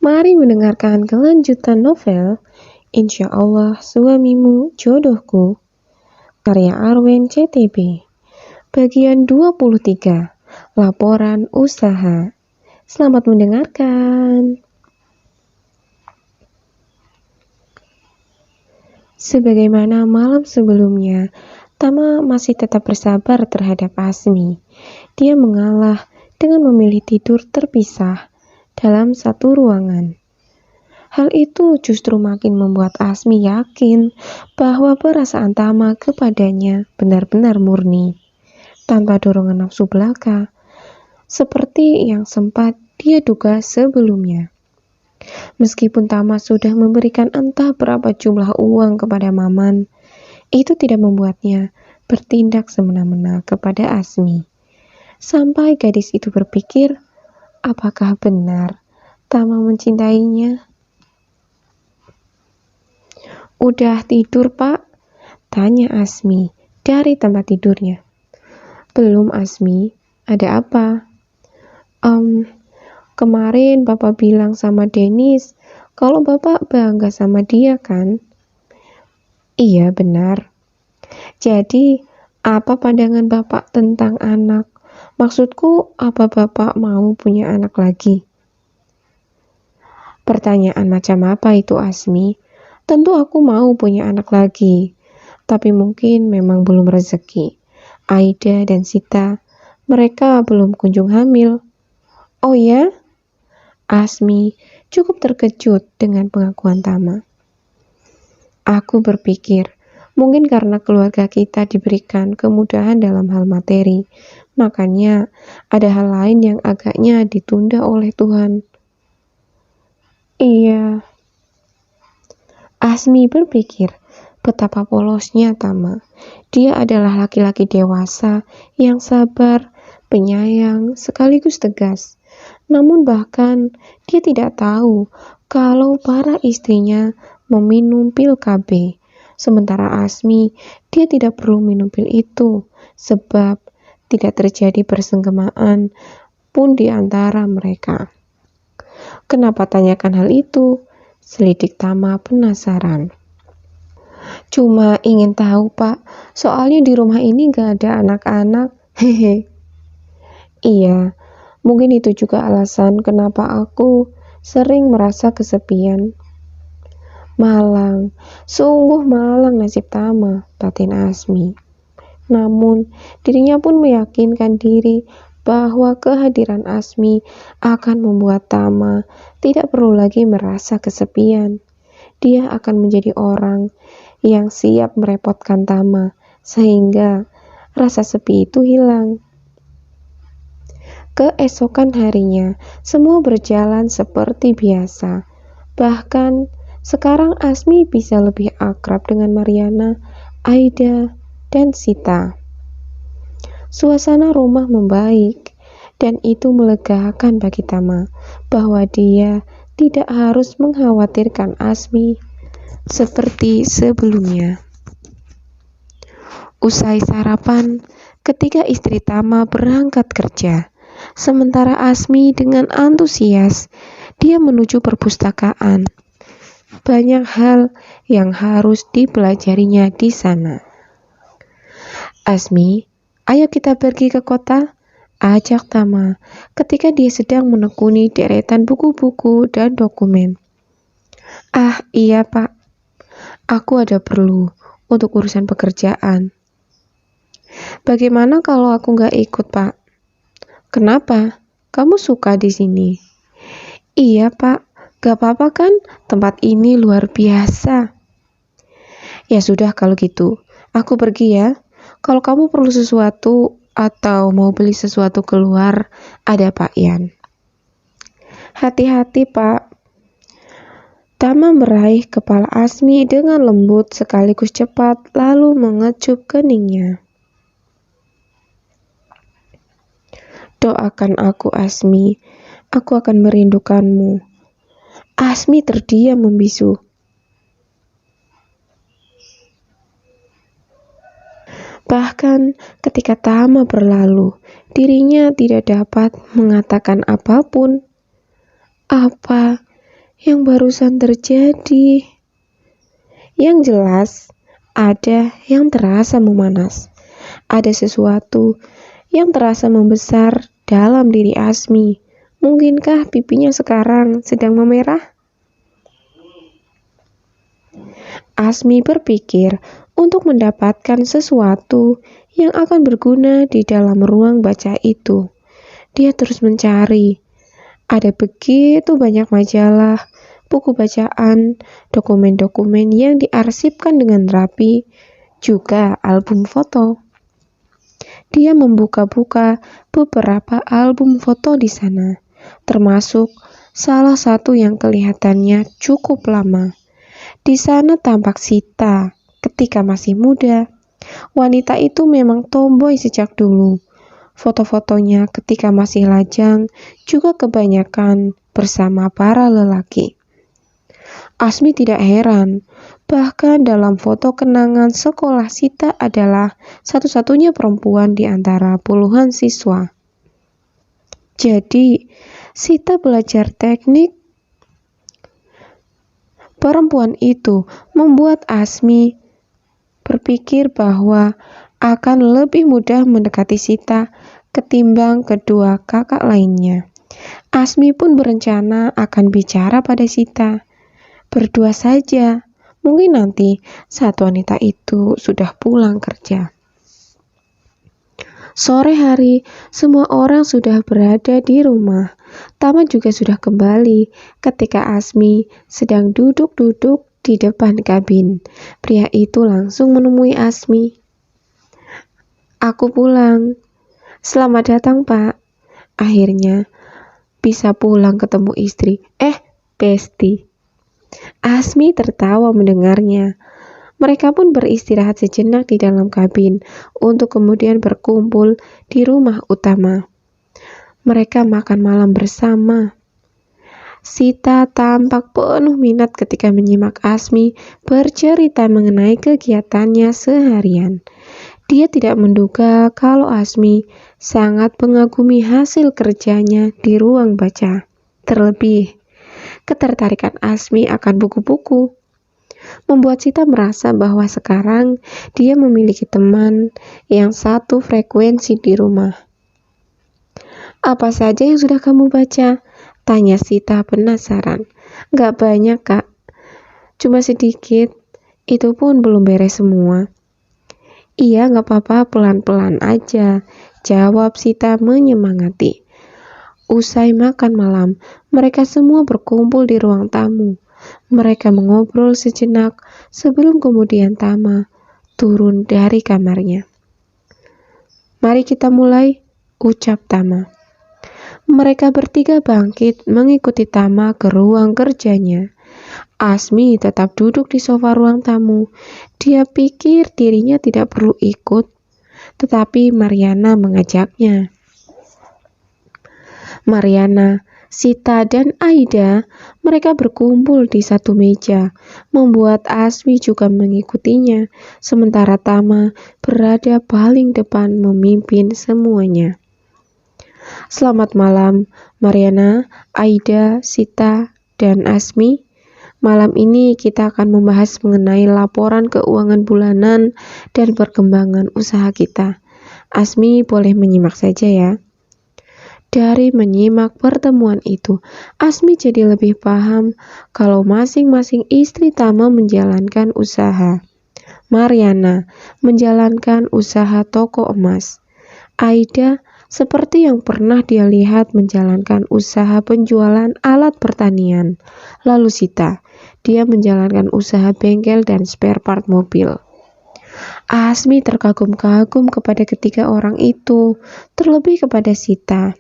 Mari mendengarkan kelanjutan novel Insya Allah Suamimu Jodohku karya Arwen CTB bagian 23 Laporan Usaha. Selamat mendengarkan. Sebagaimana malam sebelumnya, Tama masih tetap bersabar terhadap Asmi. Dia mengalah dengan memilih tidur terpisah dalam satu ruangan. Hal itu justru makin membuat Asmi yakin bahwa perasaan Tama kepadanya benar-benar murni, tanpa dorongan nafsu belaka, seperti yang sempat dia duga sebelumnya. Meskipun Tama sudah memberikan entah berapa jumlah uang kepada Maman, itu tidak membuatnya bertindak semena-mena kepada Asmi. Sampai gadis itu berpikir, apakah benar Tama mencintainya? Udah tidur, Pak? Tanya Asmi dari tempat tidurnya. Belum, Asmi. Ada apa? Kemarin Bapak bilang sama Dennis kalau Bapak bangga sama dia, kan? Iya, benar. Jadi, apa pandangan Bapak tentang anak? Maksudku, apa Bapak mau punya anak lagi? Pertanyaan macam apa itu, Asmi? Tentu aku mau punya anak lagi, tapi mungkin memang belum rezeki. Aida dan Sita, mereka belum kunjung hamil. Oh ya? Asmi cukup terkejut dengan pengakuan Tama. Aku berpikir, mungkin karena keluarga kita diberikan kemudahan dalam hal materi, makanya ada hal lain yang agaknya ditunda oleh Tuhan. Iya. Asmi berpikir, betapa polosnya Tama. Dia adalah laki-laki dewasa yang sabar, penyayang, sekaligus tegas. Namun bahkan dia tidak tahu kalau para istrinya meminum pil KB. Sementara Asmi, dia tidak perlu minum pil itu, sebab tidak terjadi persengkemaan pun di antara mereka. Kenapa tanyakan hal itu? Selidik Tama penasaran. Cuma ingin tahu, Pak, soalnya di rumah ini gak ada anak-anak. Hehe. Iya, mungkin itu juga alasan kenapa aku sering merasa kesepian. Malang, sungguh malang nasib Tama, batin Asmi. Namun, dirinya pun meyakinkan diri bahwa kehadiran Asmi akan membuat Tama tidak perlu lagi merasa kesepian. Dia akan menjadi orang yang siap merepotkan Tama, sehingga rasa sepi itu hilang. Keesokan harinya, semua berjalan seperti biasa. Bahkan, sekarang Asmi bisa lebih akrab dengan Mariana, Aida, dan Sita. Suasana rumah membaik, dan itu melegakan bagi Tama, bahwa dia tidak harus mengkhawatirkan Asmi seperti sebelumnya. Usai sarapan, ketika istri Tama berangkat kerja, sementara Asmi dengan antusias, dia menuju perpustakaan. Banyak hal yang harus dipelajarinya di sana. Asmi, ayo kita pergi ke kota, ajak Tama ketika dia sedang menekuni deretan buku-buku dan dokumen. Ah, iya Pak, aku ada perlu untuk urusan pekerjaan. Bagaimana kalau aku nggak ikut, Pak? Kenapa? Kamu suka di sini? Iya, Pak. Gak apa-apa kan? Tempat ini luar biasa. Ya sudah kalau gitu. Aku pergi ya. Kalau kamu perlu sesuatu atau mau beli sesuatu keluar, ada Pak Ian. Hati-hati, Pak. Tama meraih kepala Asmi dengan lembut sekaligus cepat, lalu mengecup keningnya. Doakan aku, Asmi. Aku akan merindukanmu. Asmi terdiam membisu. Bahkan ketika Tama berlalu, dirinya tidak dapat mengatakan apapun. Apa yang barusan terjadi? Yang jelas, ada yang terasa memanas. Ada sesuatu yang terasa membesar dalam diri Asmi. Mungkinkah pipinya sekarang sedang memerah? Asmi berpikir untuk mendapatkan sesuatu yang akan berguna di dalam ruang baca itu. Dia terus mencari. Ada begitu banyak majalah, buku bacaan, dokumen-dokumen yang diarsipkan dengan rapi, juga album foto. Dia membuka-buka beberapa album foto di sana, termasuk salah satu yang kelihatannya cukup lama. Di sana tampak Sita ketika masih muda. Wanita itu memang tomboy sejak dulu. Foto-fotonya ketika masih lajang juga kebanyakan bersama para lelaki. Asmi tidak heran, bahkan dalam foto kenangan sekolah Sita adalah satu-satunya perempuan di antara puluhan siswa. Jadi, Sita belajar teknik. Perempuan itu membuat Asmi berpikir bahwa akan lebih mudah mendekati Sita ketimbang kedua kakak lainnya. Asmi pun berencana akan bicara pada Sita. Berdua saja, mungkin nanti saat wanita itu sudah pulang kerja. Sore hari, semua orang sudah berada di rumah. Tama juga sudah kembali ketika Asmi sedang duduk-duduk di depan kabin. Pria itu langsung menemui Asmi. "Aku pulang." "Selamat datang, Pak." Akhirnya bisa pulang ketemu istri. Besti. Asmi tertawa mendengarnya. Mereka pun beristirahat sejenak di dalam kabin untuk kemudian berkumpul di rumah utama. Mereka makan malam bersama. Sita tampak penuh minat ketika menyimak Asmi bercerita mengenai kegiatannya seharian. Dia tidak menduga kalau Asmi sangat mengagumi hasil kerjanya di ruang baca. Terlebih, ketertarikan Asmi akan buku-buku membuat Sita merasa bahwa sekarang dia memiliki teman yang satu frekuensi di rumah. "Apa saja yang sudah kamu baca?" tanya Sita penasaran. "Gak banyak, Kak. Cuma sedikit. Itu pun belum beres semua." "Iya, gak apa-apa, pelan-pelan aja," jawab Sita menyemangati. Usai makan malam, mereka semua berkumpul di ruang tamu. Mereka mengobrol sejenak sebelum kemudian Tama turun dari kamarnya. "Mari kita mulai," ucap Tama. Mereka bertiga bangkit mengikuti Tama ke ruang kerjanya. Asmi tetap duduk di sofa ruang tamu. Dia pikir dirinya tidak perlu ikut, tetapi Mariana mengajaknya. Mariana, Sita, dan Aida, mereka berkumpul di satu meja, membuat Asmi juga mengikutinya, sementara Tama berada paling depan memimpin semuanya. "Selamat malam, Mariana, Aida, Sita, dan Asmi. Malam ini kita akan membahas mengenai laporan keuangan bulanan dan perkembangan usaha kita. Asmi boleh menyimak saja ya." Dari menyimak pertemuan itu, Asmi jadi lebih paham kalau masing-masing istri Tama menjalankan usaha. Mariana menjalankan usaha toko emas. Aida seperti yang pernah dia lihat menjalankan usaha penjualan alat pertanian. Lalu Sita, dia menjalankan usaha bengkel dan spare part mobil. Asmi terkagum-kagum kepada ketiga orang itu, terlebih kepada Sita.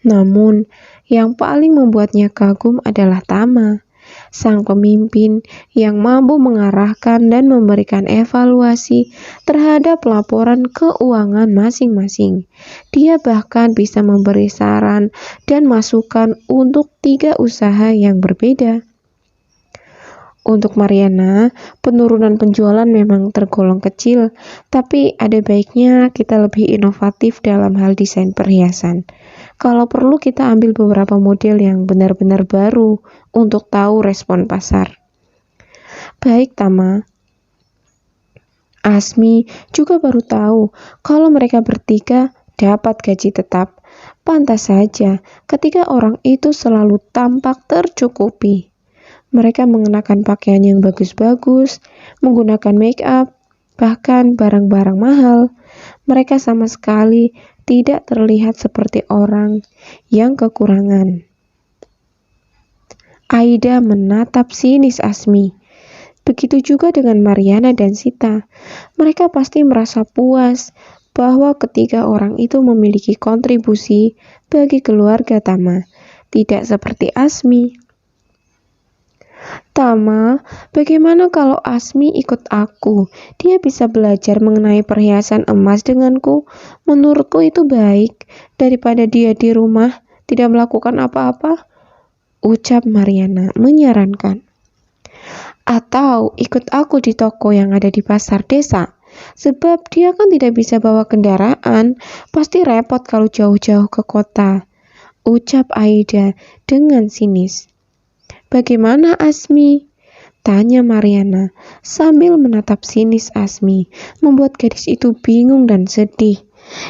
Namun, yang paling membuatnya kagum adalah Tama, sang pemimpin yang mampu mengarahkan dan memberikan evaluasi terhadap laporan keuangan masing-masing. Dia bahkan bisa memberi saran dan masukan untuk 3 usaha yang berbeda. Untuk Mariana, penurunan penjualan memang tergolong kecil, tapi ada baiknya kita lebih inovatif dalam hal desain perhiasan. Kalau perlu kita ambil beberapa model yang benar-benar baru untuk tahu respon pasar. Baik, Tama. Asmi juga baru tahu kalau mereka bertiga dapat gaji tetap. Pantas saja ketika orang itu selalu tampak tercukupi. Mereka mengenakan pakaian yang bagus-bagus, menggunakan make up, bahkan barang-barang mahal. Mereka sama sekali tidak terlihat seperti orang yang kekurangan. Aida menatap sinis Asmi. Begitu juga dengan Mariana dan Sita. Mereka pasti merasa puas bahwa ketiga orang itu memiliki kontribusi bagi keluarga Tama, tidak seperti Asmi. Tama, bagaimana kalau Asmi ikut aku? Dia bisa belajar mengenai perhiasan emas denganku. Menurutku itu baik daripada dia di rumah tidak melakukan apa-apa, ucap Mariana menyarankan. Atau ikut aku di toko yang ada di pasar desa. Sebab dia kan tidak bisa bawa kendaraan, pasti repot kalau jauh-jauh ke kota, ucap Aida dengan sinis. Bagaimana Asmi? Tanya Mariana sambil menatap sinis Asmi, membuat gadis itu bingung dan sedih.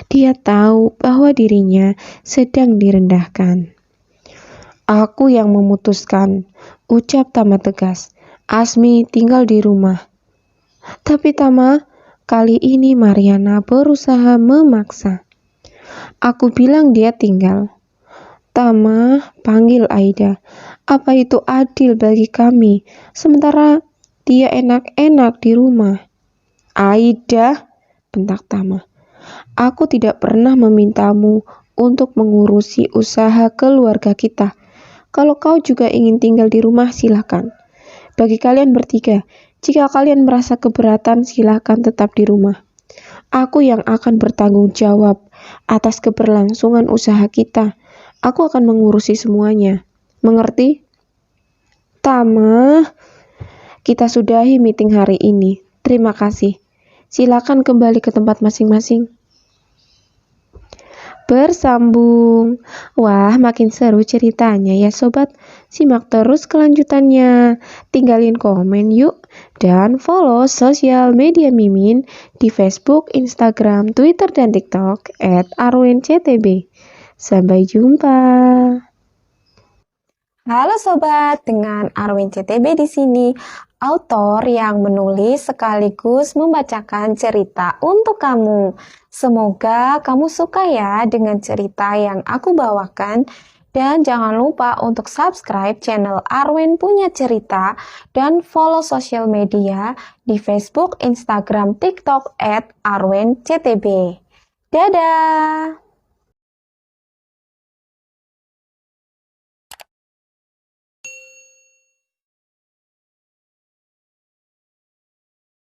Dia tahu bahwa dirinya sedang direndahkan. Aku yang memutuskan, ucap Tama tegas. Asmi tinggal di rumah. Tapi Tama, kali ini Mariana berusaha memaksa. Aku bilang dia tinggal. Tama, panggil Aida. Apa itu adil bagi kami, sementara dia enak-enak di rumah? Aida, bentak Tama. Aku tidak pernah memintamu untuk mengurusi usaha keluarga kita. Kalau kau juga ingin tinggal di rumah, silakan. Bagi kalian bertiga, jika kalian merasa keberatan, silakan tetap di rumah. Aku yang akan bertanggung jawab atas keberlangsungan usaha kita. Aku akan mengurusi semuanya. Mengerti? Tama, kita sudahi meeting hari ini. Terima kasih. Silakan kembali ke tempat masing-masing. Bersambung. Wah, makin seru ceritanya ya sobat. Simak terus kelanjutannya. Tinggalin komen yuk. Dan follow sosial media Mimin di Facebook, Instagram, Twitter, dan TikTok @arwenctb. Sampai jumpa. Halo sobat, dengan Arwin CTB di sini, autor yang menulis sekaligus membacakan cerita untuk kamu. Semoga kamu suka ya dengan cerita yang aku bawakan. Dan jangan lupa untuk subscribe channel Arwen Punya Cerita dan follow sosial media di Facebook, Instagram, TikTok @arwenctb. Dadah!